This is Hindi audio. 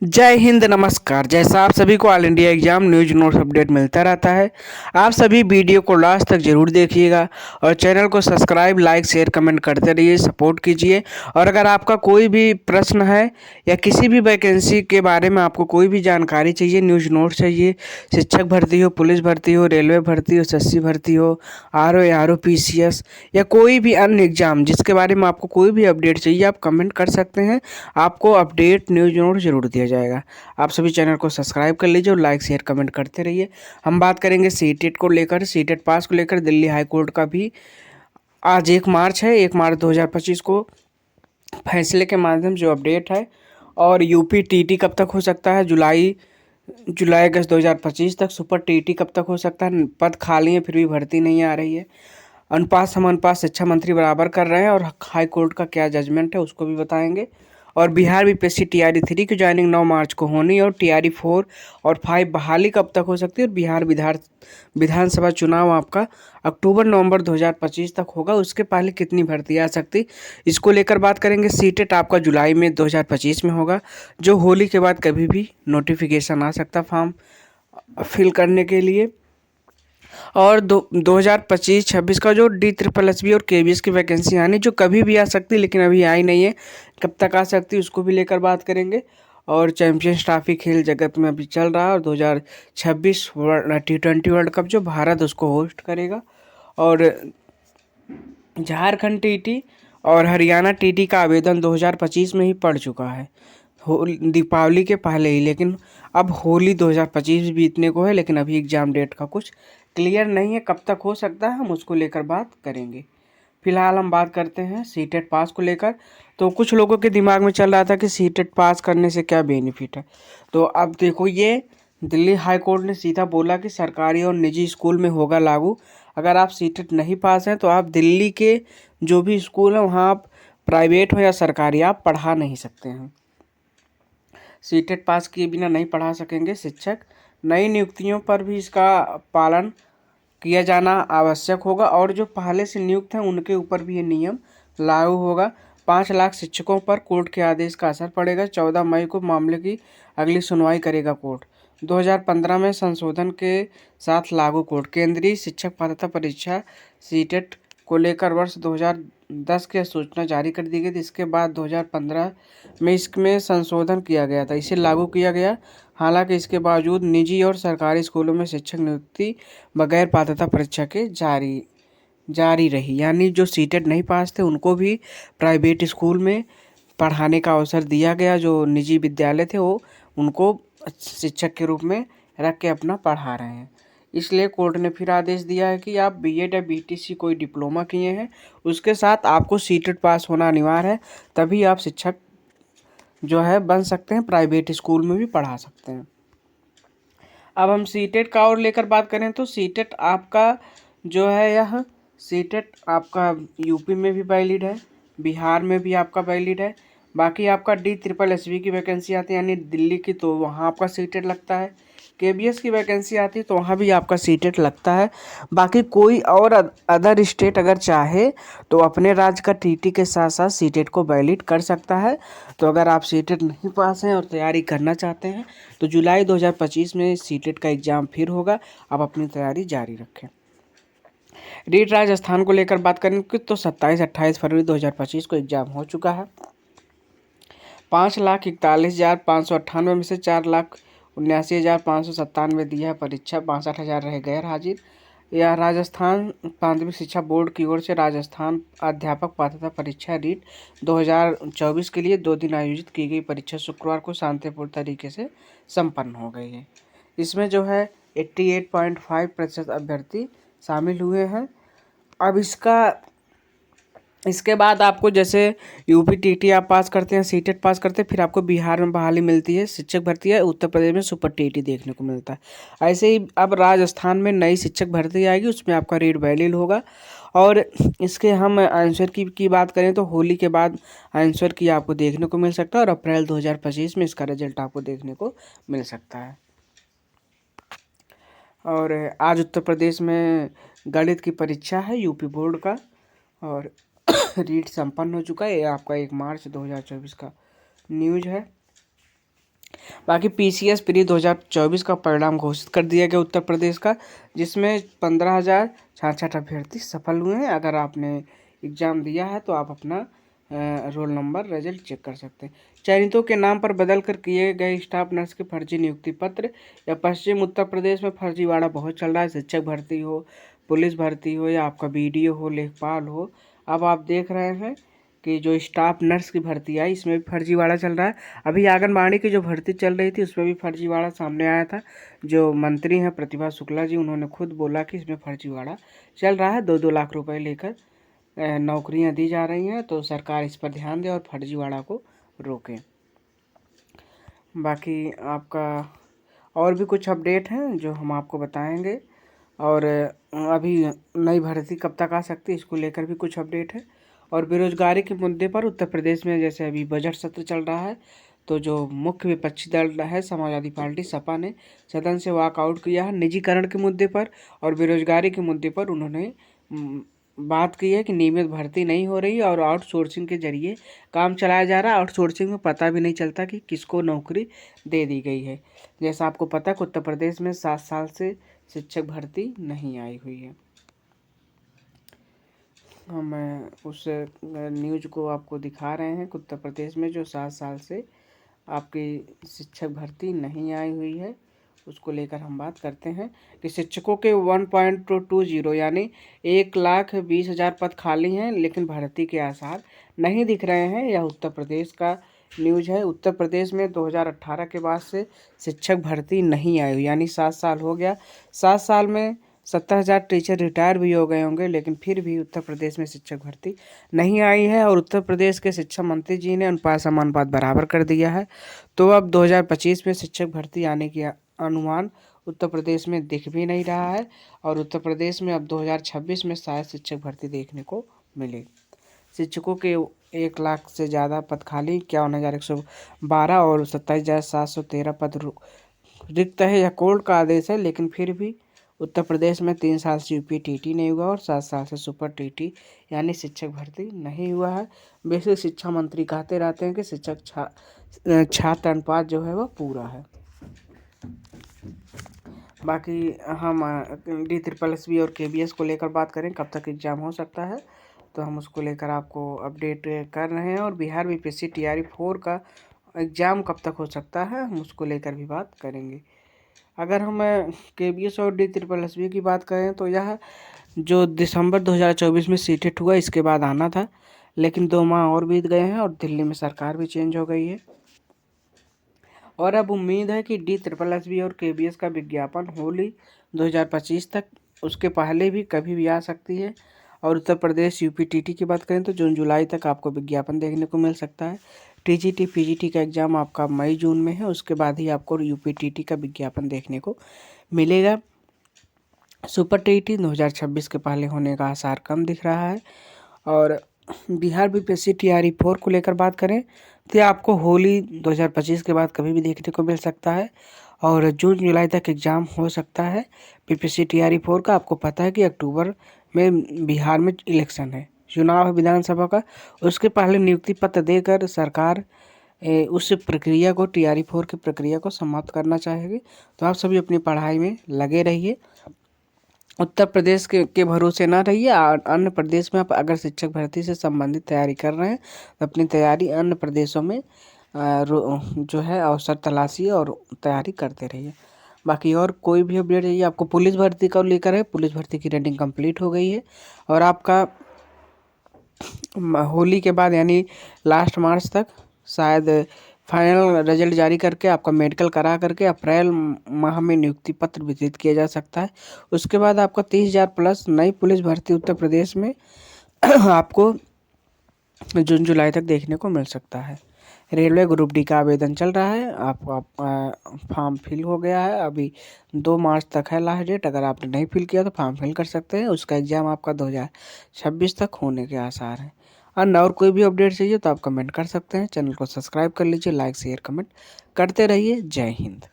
जय हिंद, नमस्कार। जैसा आप सभी को all India exam news notes update मिलता रहता है, आप सभी वीडियो को लास्ट तक जरूर देखिएगा और चैनल को सब्सक्राइब, लाइक, शेयर, कमेंट करते रहिए, सपोर्ट कीजिए। और अगर आपका कोई भी प्रश्न है या किसी भी वैकेंसी के बारे में आपको कोई भी जानकारी चाहिए, न्यूज नोट्स चाहिए, शिक्षक भर्ती हो, पुलिस भर्ती हो, रेलवे भर्ती हो, एसएससी भर्ती हो, आरओ पीसीएस या कोई भी अन्य एग्जाम जिसके बारे में आपको कोई भी अपडेट चाहिए, आप कमेंट कर सकते हैं। आपको अपडेट न्यूज नोट जरूर दिया जाएगा। आप सभी चैनल को सब्सक्राइब कर लीजिए और लाइक शेयर कमेंट करते रहिए। हम बात करेंगे सीटेट को लेकर, सीटेट पास को लेकर। दिल्ली हाई कोर्ट का भी आज 1 मार्च है, 1 मार्च 2025 को फैसले के माध्यम जो अपडेट है। और यूपी टीटी कब तक हो सकता है? जुलाई जुलाई अगस्त 2025 तक। सुपर टीटी कब तक हो सकता है? पद खाली है फिर भी भर्ती नहीं आ रही है। अनुपात शिक्षा मंत्री बराबर कर रहे हैं। और हाई कोर्ट का क्या जजमेंट है उसको भी बताएंगे। और बिहार बीपीएससी टीआरई 3 की ज्वाइनिंग 9 मार्च को होनी और टीआरई 4 और 5 बहाली कब तक हो सकती है। और बिहार विधानसभा चुनाव आपका अक्टूबर नवंबर 2025 तक होगा, उसके पहले कितनी भर्ती आ सकती, इसको लेकर बात करेंगे। सीटेट आपका जुलाई में 2025 में होगा, जो होली के बाद कभी भी नोटिफिकेशन आ सकता फॉर्म फिल करने के लिए। और 2025-26 का जो D SSS और KVS की वैकेंसी आनी, जो कभी भी आ सकती लेकिन अभी आई नहीं है, कब तक आ सकती उसको भी लेकर बात करेंगे। और चैंपियंस ट्रॉफी खेल जगत में अभी चल रहा है और 2026 T20 वर्ल्ड कप जो भारत उसको होस्ट करेगा। और झारखंड टीटी और हरियाणा टीटी का आवेदन 2025 में ही पड़ चुका है, दीपावली के पहले ही। लेकिन अब होली 2025 बीतने को है, लेकिन अभी एग्ज़ाम डेट का कुछ क्लियर नहीं है, कब तक हो सकता है हम उसको लेकर बात करेंगे। फिलहाल हम बात करते हैं सीटेट पास को लेकर। तो कुछ लोगों के दिमाग में चल रहा था कि सीटेट पास करने से क्या बेनिफिट है। तो अब देखो, ये दिल्ली हाई कोर्ट ने सीधा बोला कि सरकारी और निजी स्कूल में होगा लागू। अगर आप सीटेट नहीं पास हैं तो आप दिल्ली के जो भी स्कूल हैं वहाँ आप प्राइवेट हो या सरकारी आप पढ़ा नहीं सकते हैं। सीटेट पास किए बिना नहीं पढ़ा सकेंगे शिक्षक। नई नियुक्तियों पर भी इसका पालन किया जाना आवश्यक होगा और जो पहले से नियुक्त हैं उनके ऊपर भी ये नियम लागू होगा। 5 लाख शिक्षकों पर कोर्ट के आदेश का असर पड़ेगा। 14 मई को मामले की अगली सुनवाई करेगा कोर्ट। 2015 में संशोधन के साथ लागू कोर्ट। केंद्रीय शिक्षक पात्रता परीक्षा सीटेट को लेकर वर्ष 2010 की सूचना जारी कर दी गई थी। इसके बाद 2015 में इसमें संशोधन किया गया था, इसे लागू किया गया। हालांकि इसके बावजूद निजी और सरकारी स्कूलों में शिक्षक नियुक्ति बगैर पात्रता परीक्षा के जारी रही। यानी जो सीटेट नहीं पास थे उनको भी प्राइवेट स्कूल में पढ़ाने का अवसर दिया गया। जो निजी विद्यालय थे वो उनको शिक्षक के रूप में रख के अपना पढ़ा रहे हैं। इसलिए कोर्ट ने फिर आदेश दिया है कि आप बीएड या बीटीसी कोई डिप्लोमा किए हैं उसके साथ आपको सीटेट पास होना अनिवार्य है, तभी आप शिक्षक जो है बन सकते हैं, प्राइवेट स्कूल में भी पढ़ा सकते हैं। अब हम सीटेट का और लेकर बात करें तो सीटेट आपका जो है, यह सीटेट आपका यूपी में भी वैलिड है, बिहार में भी आपका वैलिड है। बाकी आपका DSSS की वैकेंसी आती है यानी दिल्ली की, तो वहाँ आपका सीटेट लगता है। KVS की वैकेंसी आती है तो वहाँ भी आपका सीटेट लगता है। बाकी कोई और अदर स्टेट अगर चाहे तो अपने राज्य का टीटी के साथ साथ सीटेट को वैलिड कर सकता है। तो अगर आप सीटेट नहीं पास हैं और तैयारी करना चाहते हैं तो जुलाई 2025 में सीटेट का एग्ज़ाम फिर होगा, आप अपनी तैयारी जारी रखें। रीट राजस्थान को लेकर बात करें तो 27-28 फरवरी 2025 को एग्ज़ाम हो चुका है। 5,41,598 में से 4,79,597 दिया है परीक्षा, 62,000 रह गैर हाजिर। यह राजस्थान प्राथमिक शिक्षा बोर्ड की ओर से राजस्थान अध्यापक पात्रता परीक्षा रीट 2024 के लिए 2 दिन आयोजित की गई परीक्षा शुक्रवार को शांतिपूर्ण तरीके से संपन्न हो गई है। इसमें जो है 88.5% अभ्यर्थी शामिल हुए हैं। अब इसके बाद आपको जैसे यूपी टीटी आप पास करते हैं, सीटेट पास करते हैं, फिर आपको बिहार में बहाली मिलती है, शिक्षक भर्ती है, उत्तर प्रदेश में सुपर टीटी देखने को मिलता है। ऐसे ही अब राजस्थान में नई शिक्षक भर्ती आएगी, उसमें आपका रेट वैलिड होगा। और इसके हम आंसर की बात करें तो होली के बाद आंसर की आपको देखने को मिल सकता है और अप्रैल 2025 में इसका रिजल्ट आपको देखने को मिल सकता है। और आज उत्तर प्रदेश में गणित की परीक्षा है यूपी बोर्ड का और रीट संपन्न हो चुका है। ये आपका 1 मार्च 2024 का न्यूज है। बाकी पीसीएस प्री 2024 का परिणाम घोषित कर दिया गया उत्तर प्रदेश का, जिसमें 15,066 अभ्यर्थी सफल हुए हैं। अगर आपने एग्ज़ाम दिया है तो आप अपना रोल नंबर रिजल्ट चेक कर सकते हैं। चयनितों के नाम पर बदल कर किए गए स्टाफ नर्स के फर्जी नियुक्ति पत्र। या पश्चिम उत्तर प्रदेश में फर्जीवाड़ा बहुत चल रहा है, शिक्षक भर्ती हो, पुलिस भर्ती हो, या आपका बीडीओ हो, लेखपाल हो। अब आप देख रहे हैं कि जो स्टाफ नर्स की भर्ती आई इसमें भी फर्जीवाड़ा चल रहा है। अभी आंगनबाड़ी की जो भर्ती चल रही थी उसमें भी फर्जीवाड़ा सामने आया था। जो मंत्री हैं प्रतिभा शुक्ला जी, उन्होंने खुद बोला कि इसमें फर्जीवाड़ा चल रहा है। 2-2 लाख रुपए लेकर नौकरियां दी जा रही हैं, तो सरकार इस पर ध्यान दे और फर्जीवाड़ा को रोके। बाकी आपका और भी कुछ अपडेट हैं जो हम आपको बताएंगे, और अभी नई भर्ती कब तक आ सकती है इसको लेकर भी कुछ अपडेट है। और बेरोजगारी के मुद्दे पर उत्तर प्रदेश में जैसे अभी बजट सत्र चल रहा है, तो जो मुख्य विपक्षी दल है समाजवादी पार्टी सपा ने सदन से वॉकआउट किया है निजीकरण के मुद्दे पर, और बेरोजगारी के मुद्दे पर उन्होंने बात की है कि नियमित भर्ती नहीं हो रही और आउटसोर्सिंग के जरिए काम चलाया जा रहा है। आउटसोर्सिंग में पता भी नहीं चलता कि किसको नौकरी दे दी गई है। जैसा आपको पता है उत्तर प्रदेश में 7 साल से शिक्षक भर्ती नहीं आई हुई है। हम उस न्यूज को आपको दिखा रहे हैं कि उत्तर प्रदेश में जो 7 साल से आपकी शिक्षक भर्ती नहीं आई हुई है, उसको लेकर हम बात करते हैं कि शिक्षकों के 1.20 यानी 1,20,000 पद खाली हैं, लेकिन भर्ती के आसार नहीं दिख रहे हैं। यह उत्तर प्रदेश का न्यूज है। उत्तर प्रदेश में 2018 के बाद से शिक्षक भर्ती नहीं आई हुई, यानी 7 साल हो गया। 7 साल में 70,000 टीचर रिटायर भी हो गए होंगे, लेकिन फिर भी उत्तर प्रदेश में शिक्षक भर्ती नहीं आई है। और उत्तर प्रदेश के शिक्षा मंत्री जी ने अनुपात समानुपात बराबर कर दिया है, तो अब 2025 में शिक्षक भर्ती आने की अनुमान उत्तर प्रदेश में दिख भी नहीं रहा है। और उत्तर प्रदेश में अब 2026 में शायद शिक्षक भर्ती देखने को मिले। शिक्षकों के 1 लाख से ज़्यादा पद खाली, 51,112 और 27,713 पद रिक्त है। यह कोर्ट का आदेश है, लेकिन फिर भी उत्तर प्रदेश में 3 साल से यूपी-टीटी नहीं हुआ और 7 साल से सुपर टीटी यानी शिक्षक भर्ती नहीं हुआ है। बेसिक शिक्षा मंत्री कहते रहते हैं कि शिक्षक छात्र अनुपात जो है वह पूरा है। बाकी हम DSSB और KBS को लेकर बात करें कब तक एग्ज़ाम हो सकता है, तो हम उसको लेकर आपको अपडेट कर रहे हैं। और बिहार BPSC TRE 4 का एग्ज़ाम कब तक हो सकता है, हम उसको लेकर भी बात करेंगे। अगर हम KBS और DSSB की बात करें तो यह जो दिसंबर 2024 में सीटेट हुआ इसके बाद आना था, लेकिन 2 माह और बीत गए हैं और दिल्ली में सरकार भी चेंज हो गई है। और अब उम्मीद है कि DSSB और KBS का विज्ञापन होली 2025 तक, उसके पहले भी कभी भी आ सकती है। और उत्तर प्रदेश UPTT की बात करें तो जून जुलाई तक आपको विज्ञापन देखने को मिल सकता है। TGT PGT का एग्ज़ाम आपका मई जून में है, उसके बाद ही आपको UPTT का विज्ञापन देखने को मिलेगा। सुपर टीटी 2026 के पहले होने का आसार कम दिख रहा है। और बिहार BPSC TRE 4 को लेकर बात करें तो आपको होली 2025 के बाद कभी भी देखने को मिल सकता है और जून जुलाई तक एग्ज़ाम हो सकता है BPSC TRE 4 का। आपको पता है कि अक्टूबर में बिहार में इलेक्शन है, चुनाव है विधानसभा का, उसके पहले नियुक्ति पत्र देकर सरकार उस प्रक्रिया को TRE 4 की प्रक्रिया को समाप्त करना चाहेगी। तो आप सभी अपनी पढ़ाई में लगे रहिए, उत्तर प्रदेश के भरोसे ना रहिए। और अन्य प्रदेश में आप अगर शिक्षक भर्ती से संबंधित तैयारी कर रहे हैं तो अपनी तैयारी अन्य प्रदेशों में जो है अवसर तलाशिए और तैयारी करते रहिए। बाकी और कोई भी अपडेट चाहिए आपको पुलिस भर्ती को लेकर है, पुलिस भर्ती की रनिंग कंप्लीट हो गई है और आपका होली के बाद यानी लास्ट मार्च तक शायद फाइनल रिजल्ट जारी करके आपका मेडिकल करा करके अप्रैल माह में नियुक्ति पत्र वितरित किया जा सकता है। उसके बाद आपका 30,000 प्लस नई पुलिस भर्ती उत्तर प्रदेश में आपको जून जुलाई तक देखने को मिल सकता है। रेलवे ग्रुप डी का आवेदन चल रहा है, आपका फॉर्म फिल हो गया है, अभी 2 मार्च तक है लास्ट डेट। अगर आपने नहीं फिल किया तो फॉर्म फिल कर सकते हैं, उसका एग्ज़ाम आपका 2026 तक होने के आसार हैं। और कोई भी अपडेट चाहिए तो आप कमेंट कर सकते हैं। चैनल को सब्सक्राइब कर लीजिए, लाइक शेयर कमेंट करते रहिए। जय हिंद।